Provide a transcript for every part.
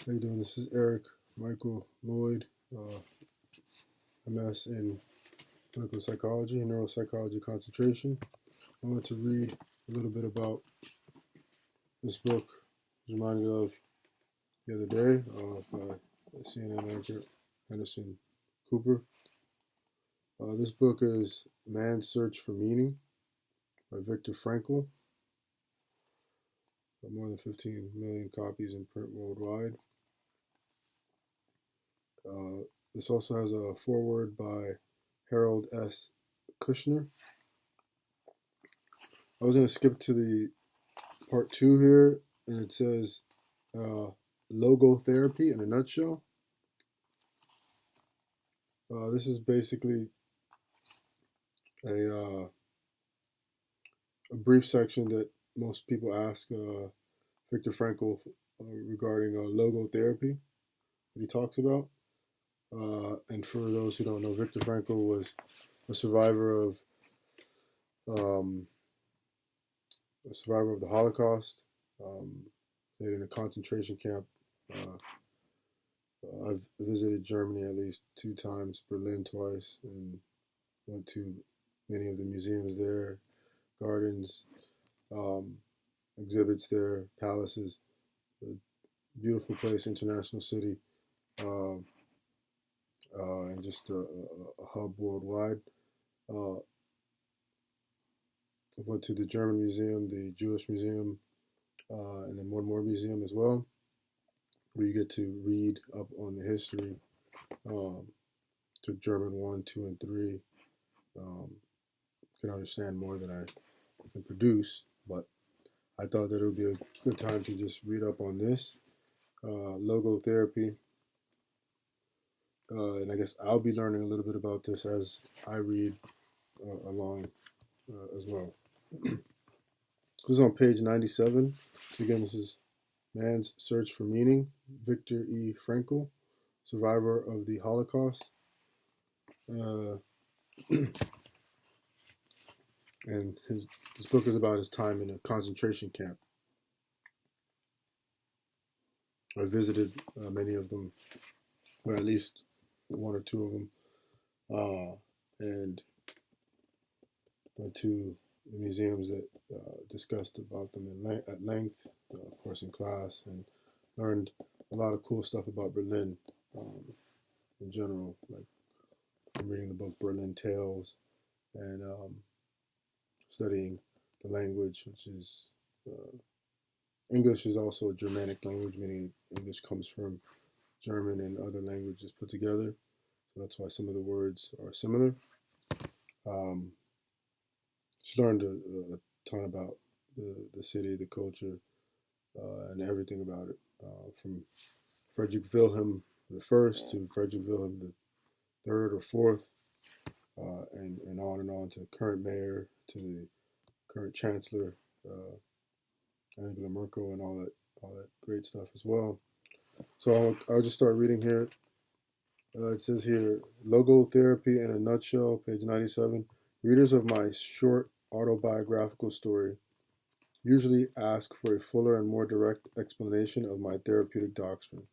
How you doing? This is Eric Michael Loyd, MS in clinical psychology and neuropsychology concentration. I wanted to read a little bit about this book. I was reminded of the other day by CNN anchor Anderson Cooper. This book is Man's Search for Meaning by Victor Frankl. More than 15 million copies in print worldwide. This also has a foreword by Harold S. Kushner. I was going to skip to the part 2 here, and it says logotherapy in a nutshell. This is basically a brief section that most people ask Victor Frankl regarding logotherapy that he talks about. And for those who don't know, Victor Frankl was a survivor of the Holocaust. Stayed in a concentration camp. I've visited Germany at least 2 times, Berlin twice, and went to many of the museums there, gardens, exhibits there, palaces. A beautiful place, international city, and just a hub worldwide. I went to the German Museum, the Jewish Museum, and then one more museum as well, where you get to read up on the history to German 1, 2, and 3. Can understand more than I can produce, but I thought that it would be a good time to just read up on this logotherapy. And I guess I'll be learning a little bit about this as I read along as well. This is on page 97. So again, this is Man's Search for Meaning, Victor E. Frankl, survivor of the Holocaust. And this book is about his time in a concentration camp. I visited many of them, or at least 1 or 2 of them, and went to the museums that discussed about them at length, of course in class, and learned a lot of cool stuff about Berlin in general. Like I'm reading the book Berlin Tales and studying the language, which is English is also a Germanic language, meaning English comes from German and other languages put together. So that's why some of the words are similar. Just learned a ton about the city, the culture, and everything about it, from Frederick Wilhelm I to Frederick Wilhelm III or IV, and on to the current mayor, to the current chancellor, Angela Merkel, and all that great stuff as well. So I'll just start reading here. It says here, Logotherapy in a nutshell, page 97. Readers of my short autobiographical story usually ask for a fuller and more direct explanation of my therapeutic doctrine.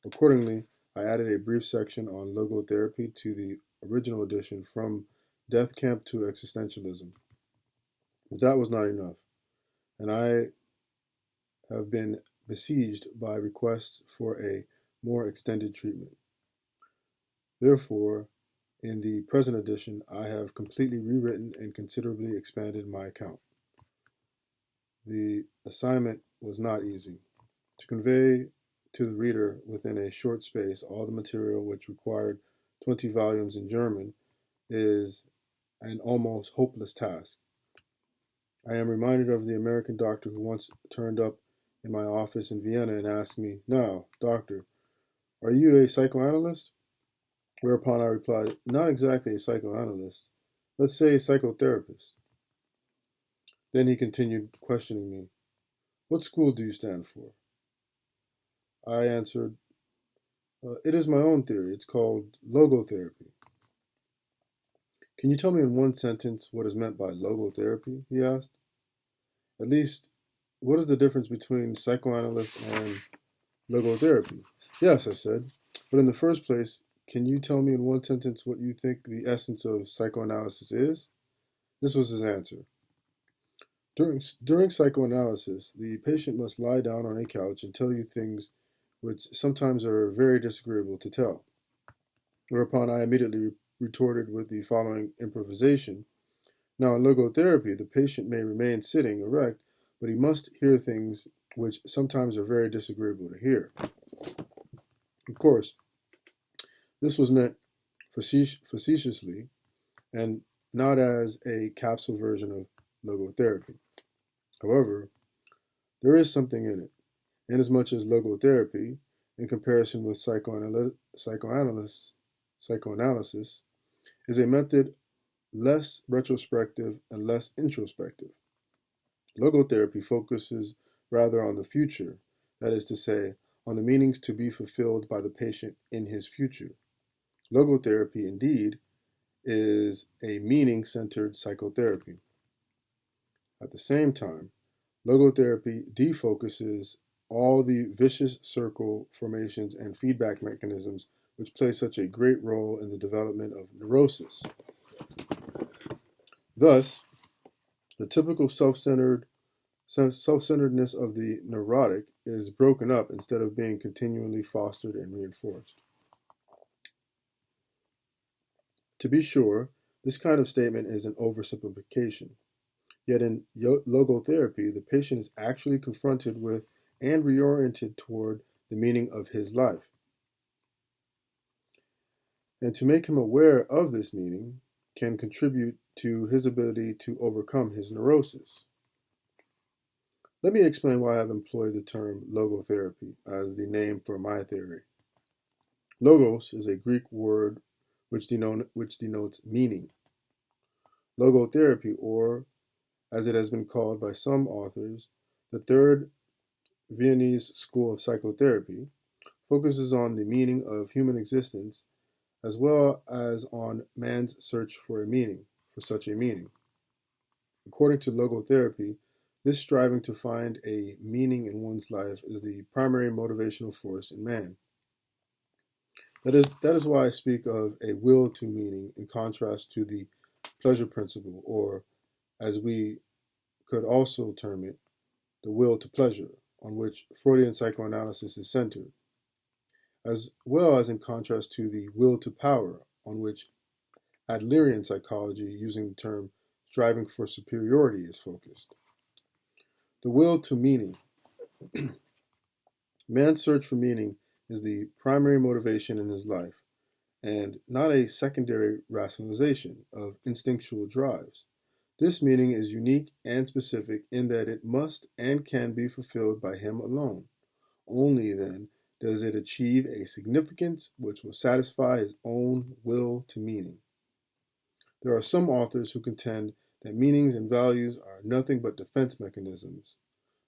Accordingly, I added a brief section on logotherapy to the original edition, From Death Camp to Existentialism. But that was not enough, and I have been besieged by requests for a more extended treatment. Therefore, in the present edition, I have completely rewritten and considerably expanded my account. The assignment was not easy. To convey to the reader within a short space all the material which required 20 volumes in German is an almost hopeless task. I am reminded of the American doctor who once turned up in my office in Vienna and asked me, "Now, doctor, are you a psychoanalyst?" Whereupon I replied, "Not exactly a psychoanalyst. Let's say a psychotherapist." Then he continued questioning me, "What school do you stand for?" I answered, "It is my own theory. It's called logotherapy." "Can you tell me in one sentence what is meant by logotherapy?" he asked. "At least, what is the difference between psychoanalyst and Logotherapy. Yes, I said. But in the first place, can you tell me in one sentence what you think the essence of psychoanalysis is? This was his answer. During psychoanalysis, the patient must lie down on a couch and tell you things which sometimes are very disagreeable to tell. Whereupon I immediately retorted with the following improvisation. Now, in logotherapy, the patient may remain sitting erect, but he must hear things which sometimes are very disagreeable to hear. Of course, this was meant facetiously and not as a capsule version of logotherapy. However, there is something in it, inasmuch as logotherapy, in comparison with psychoanalysis, is a method less retrospective and less introspective. Logotherapy focuses rather on the future, that is to say, on the meanings to be fulfilled by the patient in his future. Logotherapy, indeed, is a meaning-centered psychotherapy. At the same time, logotherapy defocuses all the vicious circle formations and feedback mechanisms which play such a great role in the development of neurosis. Thus, the typical self-centeredness of the neurotic is broken up instead of being continually fostered and reinforced. To be sure, this kind of statement is an oversimplification. Yet in logotherapy, the patient is actually confronted with and reoriented toward the meaning of his life. And to make him aware of this meaning can contribute to his ability to overcome his neurosis. Let me explain why I've employed the term logotherapy as the name for my theory. Logos is a Greek word which denotes meaning. Logotherapy, or as it has been called by some authors, the third Viennese school of psychotherapy, focuses on the meaning of human existence as well as on man's search for such a meaning. According to logotherapy, this striving to find a meaning in one's life is the primary motivational force in man. That is why I speak of a will to meaning in contrast to the pleasure principle, or as we could also term it, the will to pleasure, on which Freudian psychoanalysis is centered, as well as in contrast to the will to power, on which Adlerian psychology, using the term striving for superiority, is focused. The will to meaning. Man's search for meaning is the primary motivation in his life, and not a secondary rationalization of instinctual drives. This meaning is unique and specific in that it must and can be fulfilled by him alone. Only then does it achieve a significance which will satisfy his own will to meaning. There are some authors who contend that meanings and values are nothing but defense mechanisms,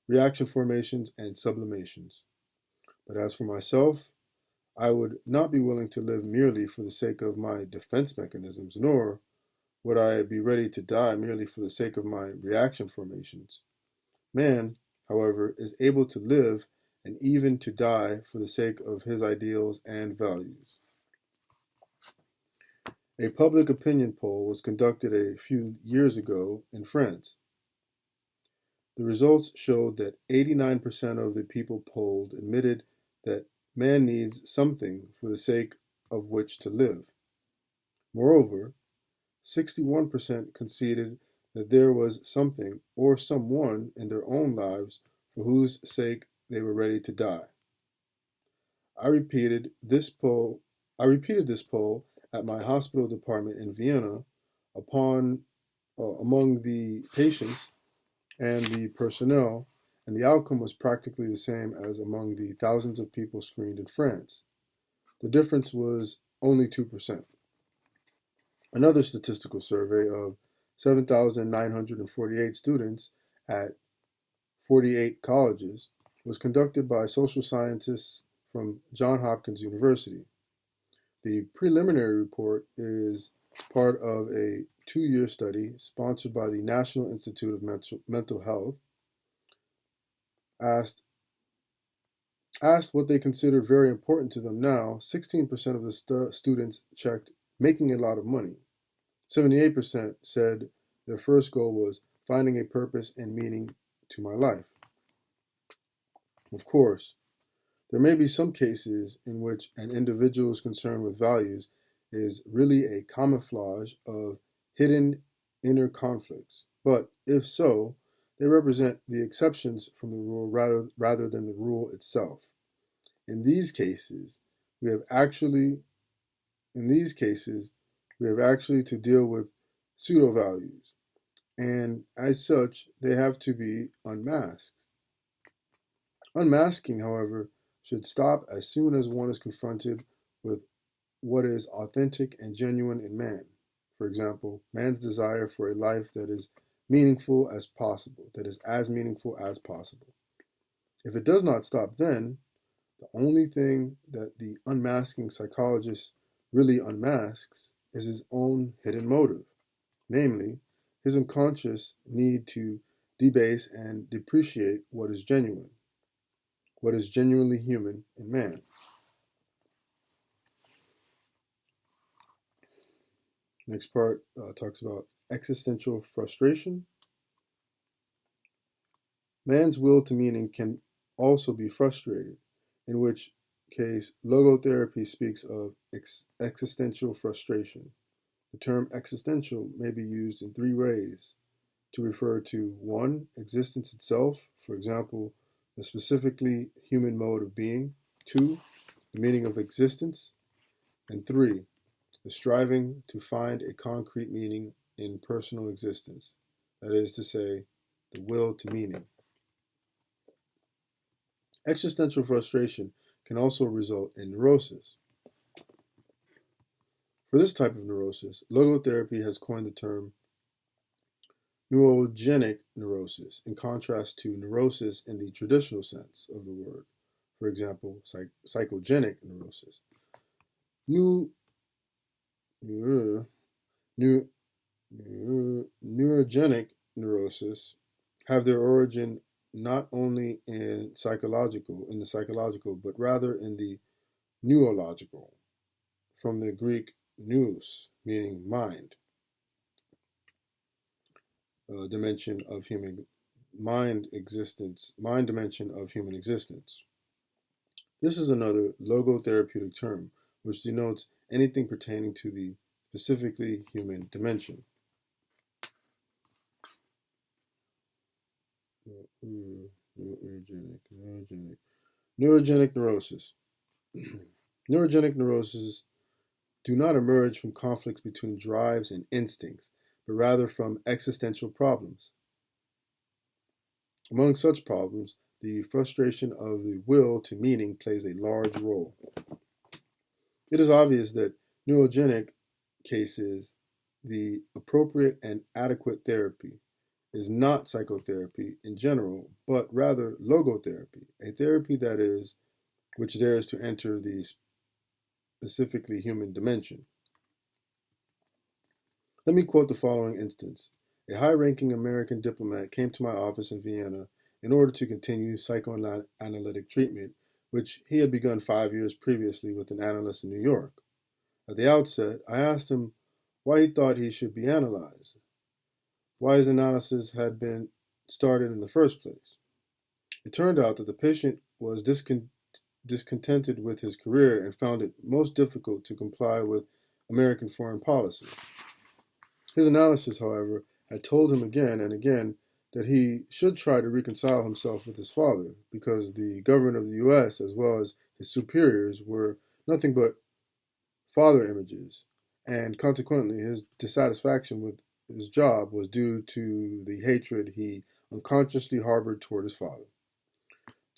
reaction formations, and sublimations. But as for myself, I would not be willing to live merely for the sake of my defense mechanisms, nor would I be ready to die merely for the sake of my reaction formations. Man, however, is able to live and even to die for the sake of his ideals and values. A public opinion poll was conducted a few years ago in France. The results showed that 89% of the people polled admitted that man needs something for the sake of which to live. Moreover, 61% conceded that there was something or someone in their own lives for whose sake they were ready to die. I repeated this poll at my hospital department in Vienna among the patients and the personnel, and the outcome was practically the same as among the thousands of people screened in France. The difference was only 2%. Another statistical survey of 7,948 students at 48 colleges was conducted by social scientists from Johns Hopkins University. The preliminary report is part of a 2-year study sponsored by the National Institute of Mental Health, Asked what they considered very important to them now, 16% of the students checked making a lot of money. 78% said their first goal was finding a purpose and meaning to my life. Of course, there may be some cases in which an individual's concern with values is really a camouflage of hidden inner conflicts, but if so, they represent the exceptions from the rule rather than the rule itself. In these cases, we have actually to deal with pseudo values, and as such, they have to be unmasked. Unmasking, however, should stop as soon as one is confronted with what is authentic and genuine in man. For example, man's desire for a life that is meaningful as possible, that is as meaningful as possible. If it does not stop then, the only thing that the unmasking psychologist really unmasks is his own hidden motive, namely, his unconscious need to debase and depreciate what is genuine, what is genuinely human in man. Next part talks about existential frustration. Man's will to meaning can also be frustrated, in which case logotherapy speaks of existential frustration. The term existential may be used in three ways to refer to: one, existence itself, for example, the specifically human mode of being; two, the meaning of existence; and three, the striving to find a concrete meaning in personal existence, that is to say, the will to meaning. Existential frustration can also result in neurosis. For this type of neurosis, logotherapy has coined the term neurogenic neurosis, in contrast to neurosis in the traditional sense of the word. For example, psychogenic neurosis. Neurogenic neurosis have their origin not only in the psychological, but rather in the neurological, from the Greek nous, meaning mind, dimension of human mind dimension of human existence. This is another logotherapeutic term, which denotes anything pertaining to the specifically human dimension. Neurogenic neurosis. Neurogenic neuroses do not emerge from conflicts between drives and instincts, but rather from existential problems. Among such problems, the frustration of the will to meaning plays a large role. It is obvious that neurogenic cases, the appropriate and adequate therapy is not psychotherapy in general, but rather logotherapy, a therapy which dares to enter the specifically human dimension. Let me quote the following instance. A high-ranking American diplomat came to my office in Vienna in order to continue psychoanalytic treatment, which he had begun 5 years previously with an analyst in New York. At the outset, I asked him why he thought he should be analyzed, why his analysis had been started in the first place. It turned out that the patient was discontented with his career and found it most difficult to comply with American foreign policy. His analysis, however, had told him again and again that he should try to reconcile himself with his father, because the government of the U.S., as well as his superiors, were nothing but father images, and consequently his dissatisfaction with his job was due to the hatred he unconsciously harbored toward his father.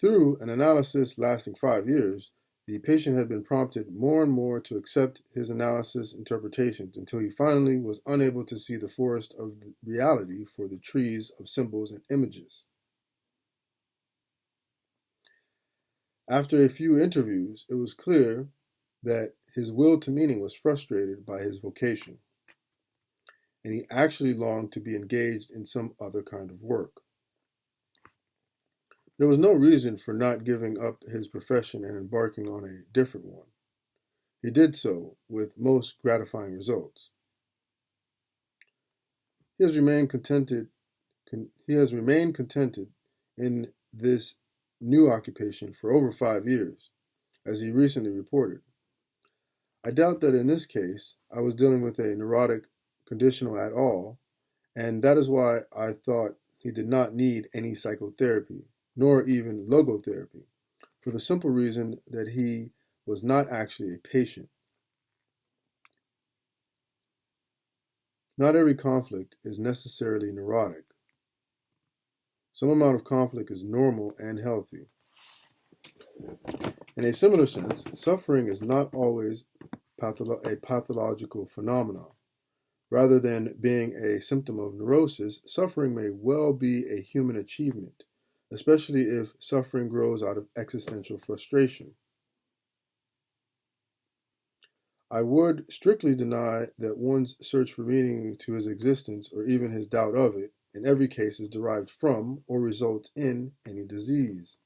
Through an analysis lasting 5 years, the patient had been prompted more and more to accept his analysis interpretations until he finally was unable to see the forest of reality for the trees of symbols and images. After a few interviews, it was clear that his will to meaning was frustrated by his vocation, and he actually longed to be engaged in some other kind of work. There was no reason for not giving up his profession and embarking on a different one. He did so with most gratifying results. He has remained contented in this new occupation for over 5 years, as he recently reported. I doubt that in this case I was dealing with a neurotic condition at all, and that is why I thought he did not need any psychotherapy, nor even logotherapy, for the simple reason that he was not actually a patient. Not every conflict is necessarily neurotic. Some amount of conflict is normal and healthy. In a similar sense, suffering is not always a pathological phenomenon. Rather than being a symptom of neurosis, suffering may well be a human achievement, especially if suffering grows out of existential frustration. I would strictly deny that one's search for meaning to his existence, or even his doubt of it, in every case is derived from or results in any disease.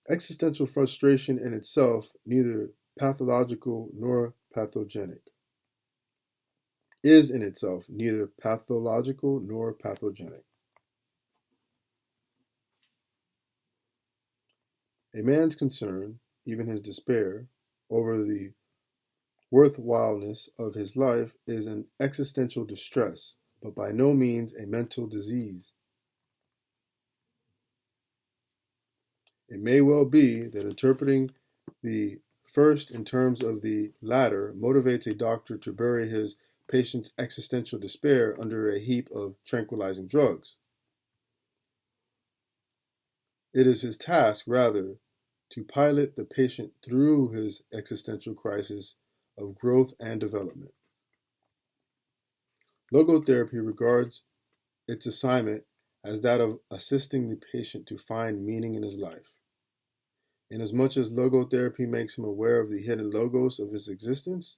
Existential frustration in itself, neither pathological nor pathogenic, is in itself neither pathological nor pathogenic. A man's concern, even his despair, over the worthwhileness of his life is an existential distress, but by no means a mental disease. It may well be that interpreting the first in terms of the latter motivates a doctor to bury his patient's existential despair under a heap of tranquilizing drugs. It is his task, rather, to pilot the patient through his existential crisis of growth and development. Logotherapy regards its assignment as that of assisting the patient to find meaning in his life. Inasmuch as logotherapy makes him aware of the hidden logos of his existence,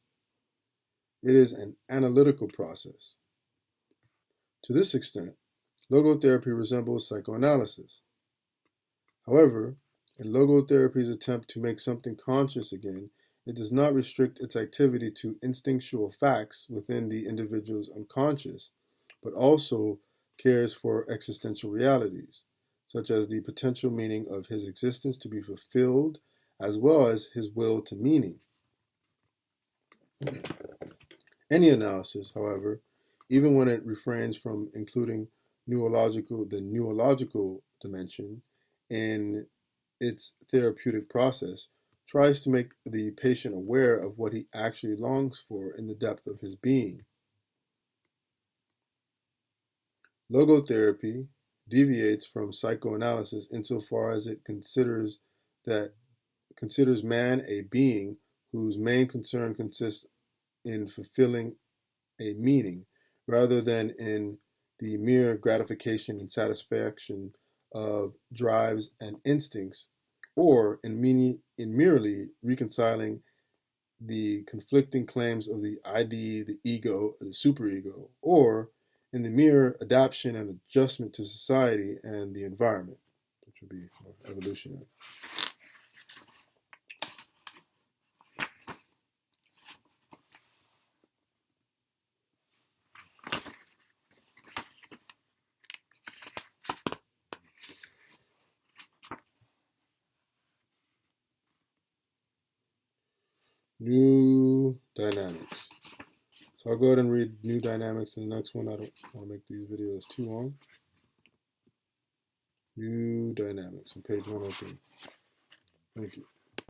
it is an analytical process. To this extent, logotherapy resembles psychoanalysis. However, in logotherapy's attempt to make something conscious again, it does not restrict its activity to instinctual facts within the individual's unconscious, but also cares for existential realities, such as the potential meaning of his existence to be fulfilled, as well as his will to meaning. Any analysis, however, even when it refrains from including the neurological dimension in its therapeutic process, tries to make the patient aware of what he actually longs for in the depth of his being. Logotherapy deviates from psychoanalysis insofar as it considers man a being whose main concern consists in fulfilling a meaning, rather than in the mere gratification and satisfaction of drives and instincts, or in merely reconciling the conflicting claims of the ID, the ego, the superego, or in the mere adaptation and adjustment to society and the environment, which would be more evolutionary. New dynamics. So I'll go ahead and read new dynamics in the next one. I don't want to make these videos too long. New dynamics on page 103. Thank you.